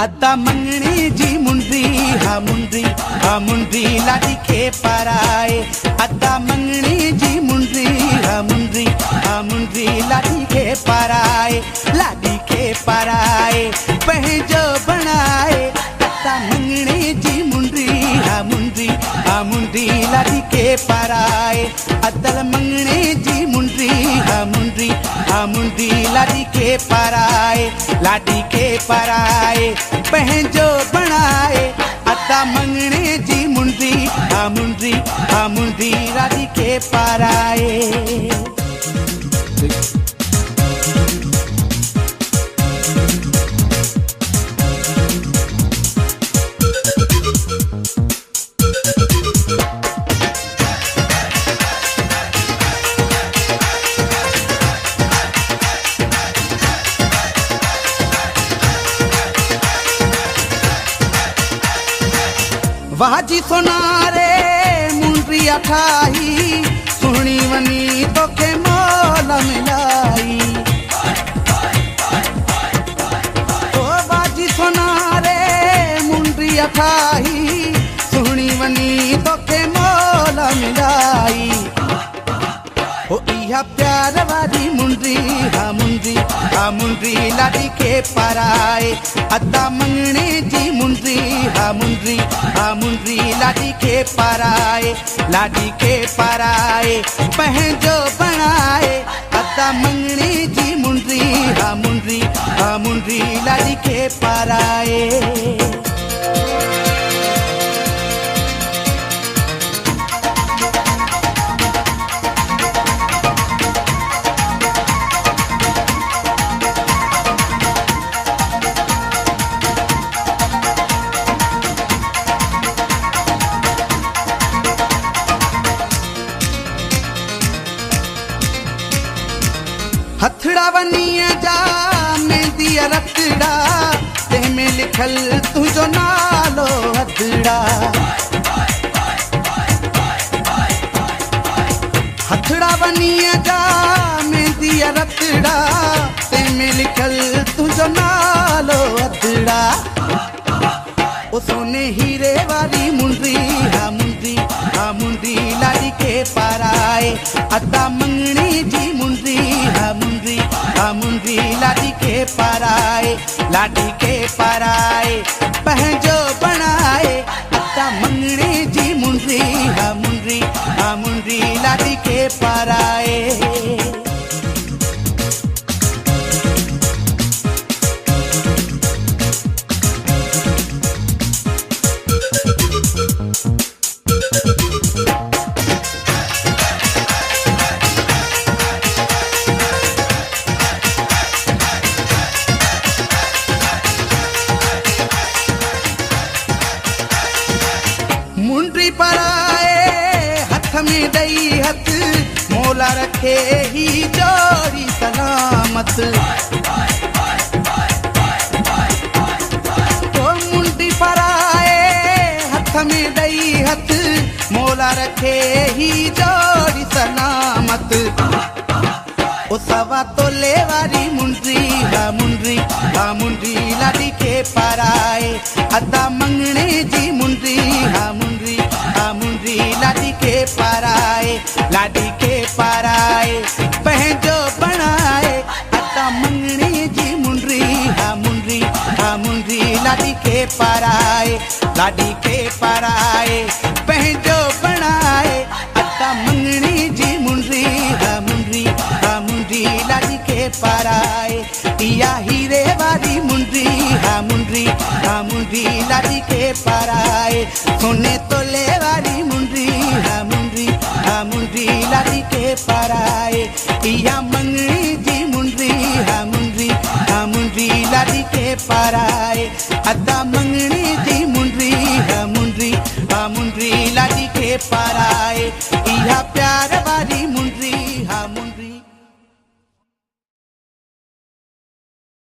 अद्दा मंगनी जी मुंडी हा मुंडी लाडी के पराए। अद्दा मंगनी जी मुंडी हा मुंडी लाडी के पराए। लाडी के पराए पहजो बनाए। अद्दा मंगनी जी मुंडी हा मुंडी लाडी के पराए। अद्दल मंगनी जी मुंडी हा मुंडी लाडी के पराए। लाडी के पराए पहजो बनाए। अद्दा मंगनी जी मुंडी हा मुंडी लाडी के पराए। वाजी सोनारे मुंडी अठाई। सुनी वनी तो के मोल मिलाई। ओ वाजी सोनारे मुंडी अठाई। सुनी वनी तो के मोल मिलाई। ओ इहा प्यार वाली मुंडी हा मुंडी लाडी के पराए। अद्दा मंगनी जी मुंडी हा मुंडी लाडी के पराए। लाडी के पराए पहजो बनाए। अद्दा मंगनी जी मुंडी हा मुंडी लाडी के पराए। हथड़ा बनिया जा मेहंदी रखड़ा। ते में लिखल तुझो नालो हथड़ा। हथड़ा बनिया जा मेहंदी रखड़ा। ते में लिखल तुझो नालो हथड़ा। ओ सोने हीरे वाली मुंडी हा मुंडी लाडी के पराए। अद्दा मंगनी जी मुंडी हा मुंडी लाडी के पराए। लाडी के पराए पहजो बनाए। अद्दा मंगनी जी मुंडी हा मुंडी लाडी के पराए। मुंडी पराए हथ में दई हथ। मोला रखे ही जोड़ी सलामत। तो मुंडी पराए हथ में दई हथ। मोला रखे ही जोड़ी सलामत। ओ सवा तोले वाली मुंडी हा मुंडी लाडी के पराए। अद्दा मंगनी जी मुंडी हा मुंडी लाडी के पराए। लाडी के पराए पहजो बनाए। अद्दा मंगनी जी मुंडी हा मुंडी लाडी के पराए। लाडी के पराए पहजो बनाए। अद्दा मंगनी जी मुंडी हा मुंडी लाडी के पराए। इया हीरे वाली मुंडी हा मुंडी लाडी के पराए। सोने तोले वाली मुंडी हा मुंडी लाडी के पराए। इया मंगनी जी मुंडी हा मुंडी लाडी के पराए। अद्दा मंगनी जी मुंडी हा मुंडी लाडी के पराए।